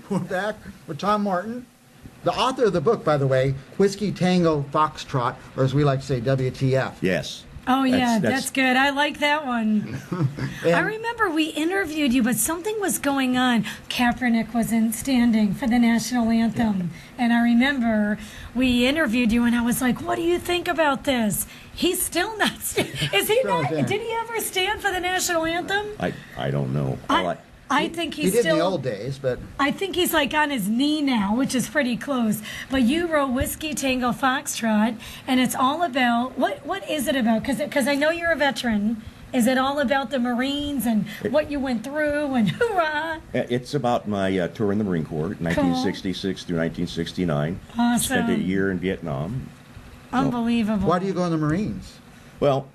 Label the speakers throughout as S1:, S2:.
S1: We're back with Tom Morton, the author of the book, by the way, Whiskey Tango Foxtrot, or as we like to say, WTF.
S2: Yes.
S3: Oh, yeah, that's good. I like that one.
S1: And
S3: I remember we interviewed you, but something was going on. Kaepernick wasn't standing for the national anthem. And I remember we interviewed you, and I was like, what do you think about this? He's still not. Is he not? Did he ever stand for the national anthem?
S2: I don't know.
S3: I think
S1: he did in the old days, but
S3: I think he's like on his knee now, which is pretty close. But you wrote Whiskey Tango Foxtrot, and it's all about what is it about? Because I know you're a veteran. Is it all about the Marines and what you went through and hoorah?
S2: It's about my tour in the Marine Corps, 1966 through 1969.
S3: Awesome.
S2: Spent a year in Vietnam.
S3: Unbelievable.
S1: why do you go in the Marines?
S2: Well,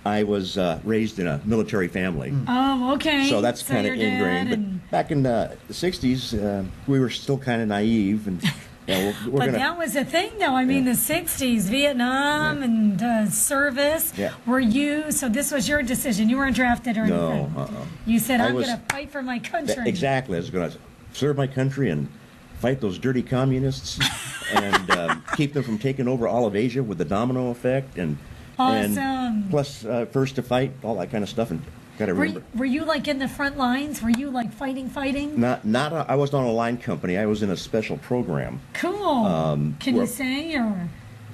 S2: I was raised in a military family.
S3: Oh, okay.
S2: So that's kind of
S3: your dad
S2: ingrained.
S3: and-
S2: But back in the 60s, we were still kind of naive. And we're
S3: But
S2: gonna,
S3: that was a thing, though. I mean, the 60s, Vietnam and service.
S2: Yeah.
S3: Were you, so this was your decision. You weren't drafted or anything.
S2: No.
S3: You said,
S2: I
S3: I'm
S2: was-
S3: going to fight for my country.
S2: Exactly. I was going to serve my country and fight those dirty communists and keep them from taking over all of Asia with the domino effect. And plus, first to fight, all that kind of stuff. And got to remember.
S3: Were you like in the front lines? Were you like fighting?
S2: I wasn't on a line company. I was in a special program.
S3: Cool. Can you say or?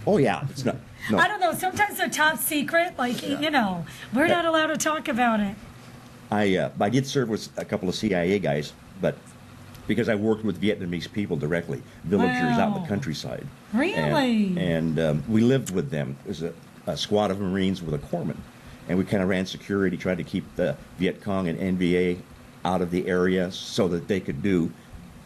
S2: Oh yeah, it's not. No.
S3: I don't know. Sometimes they're top secret. Like we're not allowed to talk about it.
S2: I did serve with a couple of CIA guys, but because I worked with Vietnamese people directly, villagers out in the countryside.
S3: Really?
S2: And we lived with them. It was a squad of Marines with a corpsman. And we kind of ran security, tried to keep the Viet Cong and NVA out of the area so that they could do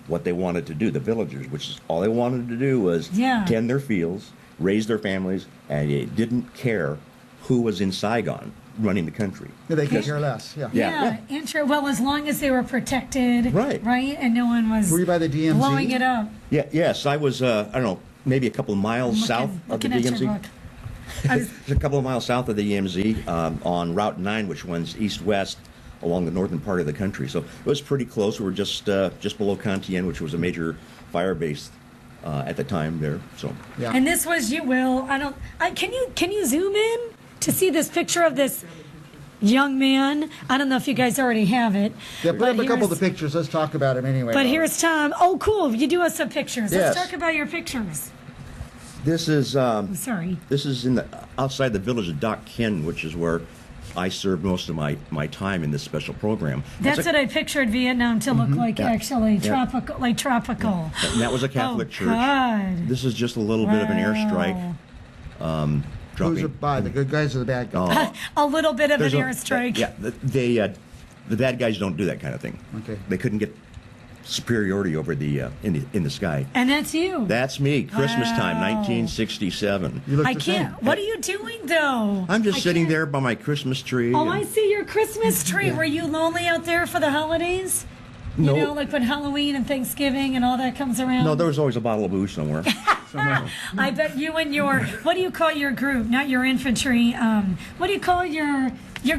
S2: what they wanted to do, the villagers, which is all they wanted to do was tend their fields, raise their families, and they didn't care who was in Saigon running the country.
S1: Yeah, they could care less.
S3: Yeah. Well, as long as they were protected, right, and no one was
S1: Were you by the DMZ?
S3: blowing it up.
S2: Yeah, yes, I was. I don't know, maybe a couple of miles south of the DMZ. It's a couple of miles south of the DMZ on Route 9, which runs east-west along the northern part of the country. So it was pretty close. We were just below Cantien, which was a major fire base at the time there. So
S1: yeah.
S3: And this was you, Will. Can you zoom in to see this picture of this young man? I don't know if you guys already have it.
S1: Yeah, put up a couple of the pictures. Let's talk about him anyway.
S3: But here's Tom. Oh, cool. You do have some pictures.
S2: Yes.
S3: Let's talk about your pictures.
S2: this is
S3: I'm sorry.
S2: this is in the outside the village of Doc Kin, which is where I served most of my time in this special program.
S3: That's what I pictured Vietnam to look like, actually. Tropical, like tropical.
S2: Yeah. And that was a Catholic church.
S3: God.
S2: This is just a little bit of an airstrike.
S1: Who's it by? The good guys or the bad guys?
S3: A little bit of an airstrike.
S2: Yeah, the bad guys don't do that kind of thing.
S1: Okay.
S2: They couldn't get superiority over the in the sky.
S3: And that's you.
S2: That's me. Christmas time,
S3: Wow.
S2: 1967.
S1: You look
S3: I
S1: the
S3: can't.
S1: same.
S3: What are you doing, though?
S2: I'm just
S3: I
S2: sitting
S3: can't-
S2: there by my Christmas tree.
S3: Oh,
S2: and-
S3: I see your Christmas tree. Were you lonely out there for the holidays? You
S2: No.
S3: know, like when Halloween and Thanksgiving and all that comes around?
S2: No, there was always a bottle of booze somewhere.
S3: I bet you and your, what do you call your group? Not your infantry. What do you call your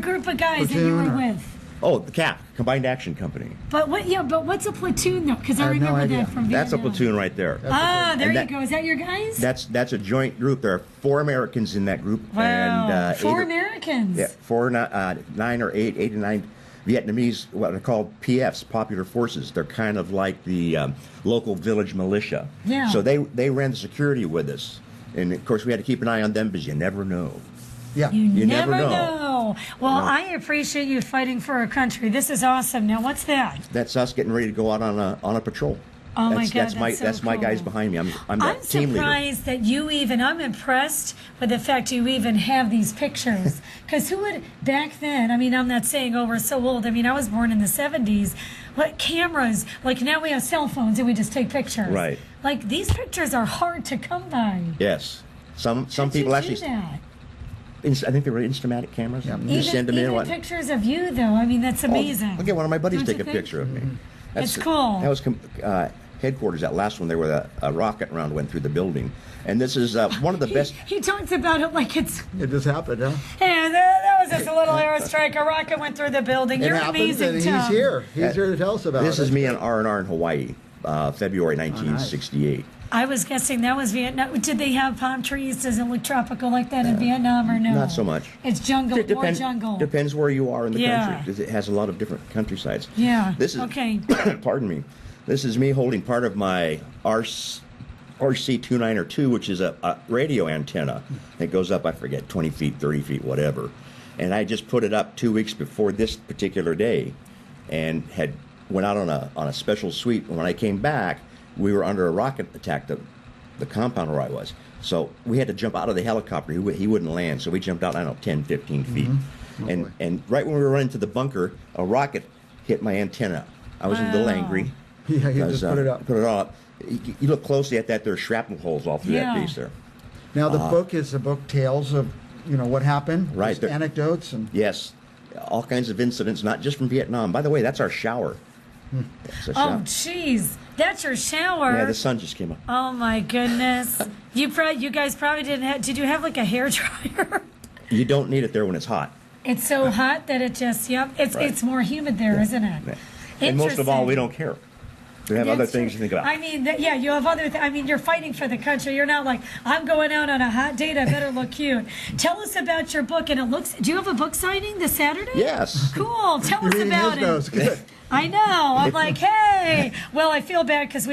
S3: group of guys that you were
S1: Platoon or-
S3: with?
S2: Oh, the CAP, Combined Action Company.
S3: But what's a platoon though? Because I
S1: I have no
S3: remember
S1: idea.
S3: that from
S2: That's a
S3: Vietnam.
S2: platoon right there.
S3: There
S2: And
S3: you
S2: that-
S3: go. Is that your guys?
S2: That's a joint group. There are 4 Americans in that group.
S3: Wow.
S2: And,
S3: 4
S2: 8 or-
S3: Americans.
S2: Yeah, 9 or 8 or 9 Vietnamese, what are called PFs, Popular Forces. They're kind of like the local village militia.
S3: Yeah.
S2: So they ran the security with us. And, of course, we had to keep an eye on them because you never know.
S1: Yeah.
S3: You
S2: never
S3: never
S2: know.
S3: know. Well, I appreciate you fighting for our country. This is awesome. Now, what's that?
S2: That's us getting ready to go out on a patrol.
S3: Oh my
S2: that's,
S3: God,
S2: that's
S3: that's so
S2: my guys
S3: cool.
S2: behind me. I'm the
S3: I'm
S2: team leader.
S3: surprised that you even, I'm impressed with the fact you even have these pictures. Because who would, back then, I mean, I'm not saying, oh, we're so old. I mean, I was born in the 70s. What cameras, like now we have cell phones and we just take pictures.
S2: Right.
S3: Like these pictures are hard to come by.
S2: Yes. Some
S3: How'd
S2: people
S3: you
S2: actually.
S3: do that?
S2: I think they were Instamatic cameras.
S1: Yeah.
S2: You just send them in.
S3: Even pictures of you, though. I mean, that's amazing.
S2: I'll get one of my buddies
S3: Don't
S2: take
S3: you
S2: a
S3: think?
S2: picture of me.
S3: It's cool.
S2: That was headquarters. That last one, there where a rocket round went through the building. And this is one of the best.
S3: He talks about it like it's,
S1: It just happened, huh?
S3: yeah, that was just a little airstrike. A rocket went through the building.
S1: It
S3: You're
S1: happened,
S3: amazing,
S1: and
S3: Tom.
S1: he's here. He's here to tell us about
S2: This
S1: it.
S2: is me on R&R in Hawaii, February 1968.
S3: I was guessing that was Vietnam. Did they have palm trees? Does it look tropical like that in Vietnam or no?
S2: Not so much.
S3: It's jungle,
S2: It
S3: more jungle.
S2: Depends where you are in the
S3: Yeah.
S2: country. It has a lot of different countrysides.
S3: Yeah.
S2: This is,
S3: Okay.
S2: pardon me. This is me holding part of my RC292, which is a radio antenna. It goes up, I forget, 20 feet, 30 feet, whatever. And I just put it up 2 weeks before this particular day, and went out on a special sweep. And when I came back, we were under a rocket attack, the compound where I was. So we had to jump out of the helicopter. He wouldn't land, so we jumped out, I don't know, 10, 15 feet.
S1: Oh,
S2: And right when we were running to the bunker, a rocket hit my antenna. I was a little angry.
S1: Yeah, you
S2: because,
S1: just put it up.
S2: Put it all up. You look closely at that, there's shrapnel holes all through that piece there.
S1: Now, the book is a book tales of, what happened.
S2: Right.
S1: Just anecdotes and.
S2: Yes. All kinds of incidents, not just from Vietnam. By the way, that's our shower. It's a
S3: Oh,
S2: shower.
S3: jeez. That's your shower.
S2: Yeah, the sun just came up.
S3: Oh, my goodness. You guys probably didn't have, did you have like a hair dryer?
S2: You don't need it there when it's hot.
S3: It's so hot that it just, it's more humid there, isn't it?
S2: Yeah. And most of all, we
S3: Interesting.
S2: don't care. We have other
S3: That's
S2: things
S3: true.
S2: to think about.
S3: I mean, you have other. You're fighting for the country. You're not like I'm going out on a hot date. I better look cute. Tell us about your book. And it looks. Do you have a book signing this Saturday?
S2: Yes.
S3: Cool. Tell
S1: You're
S3: us
S1: reading
S3: about
S1: his
S3: it.
S1: notes. Good.
S3: I know. I'm like, hey. Well, I feel bad because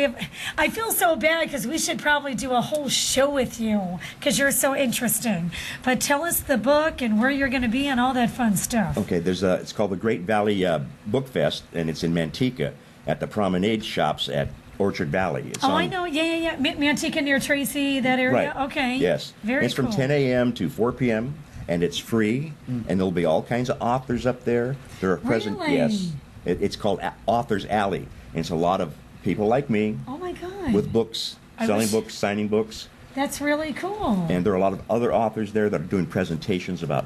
S3: I feel so bad because we should probably do a whole show with you because you're so interesting. But tell us the book and where you're going to be and all that fun stuff.
S2: Okay, it's called the Great Valley Book Fest, and it's in Manteca at the Promenade Shops at Orchard Valley. It's
S3: I know. Yeah. Manteca near Tracy, that area.
S2: Right.
S3: Okay.
S2: Yes.
S3: Very
S2: It's
S3: cool.
S2: from 10 a.m. to 4 p.m., and it's free, and there'll be all kinds of authors up there. There are present.
S3: Really?
S2: Yes. It's called Authors Alley, and it's a lot of people like me
S3: Oh my God.
S2: with books,
S3: I
S2: selling
S3: wish-
S2: books, signing books,
S3: That's really cool.
S2: and there are a lot of other authors there that are doing presentations about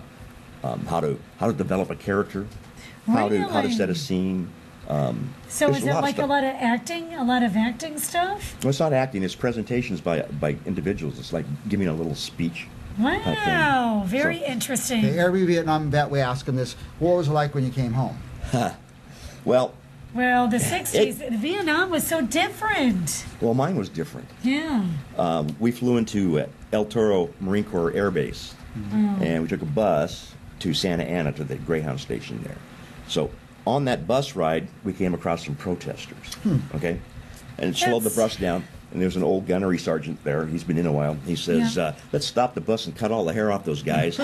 S2: how to develop a character, how to
S3: Really?
S2: set a scene.
S3: So
S2: there's
S3: is
S2: a
S3: it
S2: lot of
S3: like
S2: stuff.
S3: a lot of acting? A lot of acting stuff?
S2: Well, it's not acting; it's presentations by individuals. It's like giving a little speech.
S3: Wow, very
S2: So-
S3: interesting.
S1: Okay, every Vietnam vet, we ask them this: what was it like when you came home?
S2: Well,
S3: Well, the 60s, Vietnam was so different.
S2: mine was different.
S3: Yeah.
S2: We flew into El Toro Marine Corps Air Base, and we took a bus to Santa Ana to the Greyhound station there. So on that bus ride, we came across some protesters. Okay, and it slowed the
S3: That's-
S2: bus down. And there's an old gunnery sergeant there. He's been in a while. He says,
S3: Yeah.
S2: let's stop the bus and cut all the hair off those guys,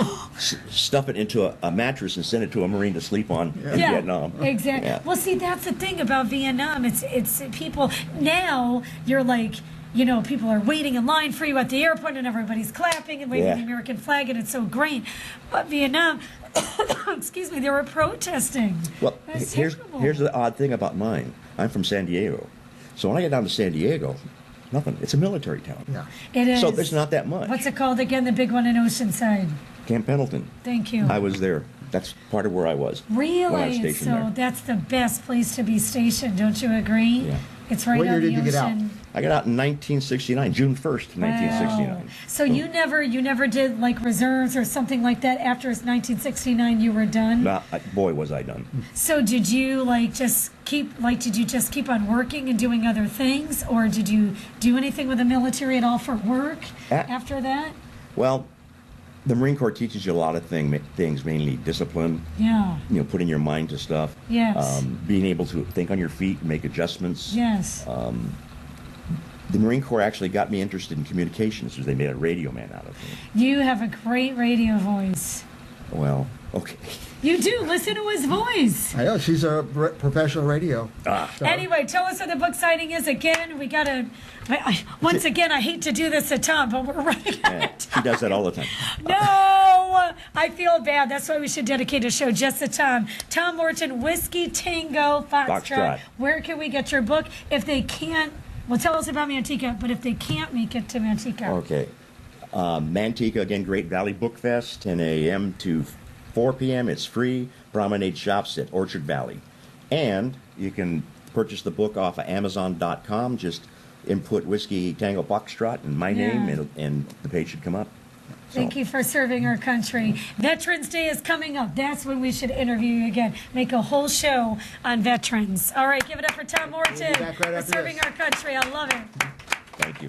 S2: stuff it into a mattress and send it to a Marine to sleep on in Vietnam.
S3: Exactly.
S2: Yeah.
S3: Well, see, that's the thing about Vietnam. It's people now. You're like, people are waiting in line for you at the airport, and everybody's clapping and waving
S2: Yeah.
S3: the American flag, and it's so great. But Vietnam, excuse me, they were protesting.
S2: Well,
S3: That's
S2: here's
S3: terrible.
S2: the odd thing about mine. I'm from San Diego. So when I get down to San Diego, nothing. It's a military town.
S1: Yeah.
S3: It is.
S2: So there's not that much.
S3: What's it called again? The big one in Oceanside.
S2: Camp Pendleton.
S3: Thank you.
S2: I was there. That's part of where I was. When I was
S3: Really?
S2: stationed
S3: So
S2: there.
S3: that's the best place to be stationed, don't you agree?
S2: Yeah.
S3: It's right
S1: What
S3: on
S1: year
S3: the
S1: did you get out?
S3: ocean.
S2: I got out in 1969, June 1st, 1969.
S3: Wow. So you never did like reserves or something like that after 1969 you were done?
S2: Boy, was I done.
S3: So did you did you just keep on working and doing other things, or did you do anything with the military at all for work after that?
S2: Well, the Marine Corps teaches you a lot of things, mainly discipline,
S3: Yeah.
S2: putting your mind to stuff.
S3: Yes.
S2: Being able to think on your feet and make adjustments.
S3: Yes.
S2: The Marine Corps actually got me interested in communications because they made a radio man out of me.
S3: You have a great radio voice.
S2: Well, okay.
S3: You do. Listen to his voice.
S1: I know she's a professional radio. star.
S3: Anyway, tell us what the book signing is again. We got to, once again, I hate to do this to Tom, but we're running out
S2: Yeah,
S3: of time.
S2: she does that all the time.
S3: No, I feel bad. That's why we should dedicate a show just to Tom. Tom Morton, Whiskey Tango Foxtrot.
S2: Foxtrot.
S3: Where can we get your book? If they can't, well, tell us about Manteca, but if they can't make it to Manteca.
S2: Okay. Manteca, again, Great Valley Book Fest, 10 a.m. to 4 p.m. It's free. Promenade Shops at Orchard Valley. And you can purchase the book off of Amazon.com. Just input Whiskey Tango Foxtrot and my name, and the page should come up.
S3: Thank you for serving our country. Veterans Day is coming up. That's when we should interview you again. Make a whole show on veterans. All right, give it up for Tom Morton
S1: We'll be back right
S3: for
S1: after
S3: serving
S1: this.
S3: our country. I love it.
S2: Thank you.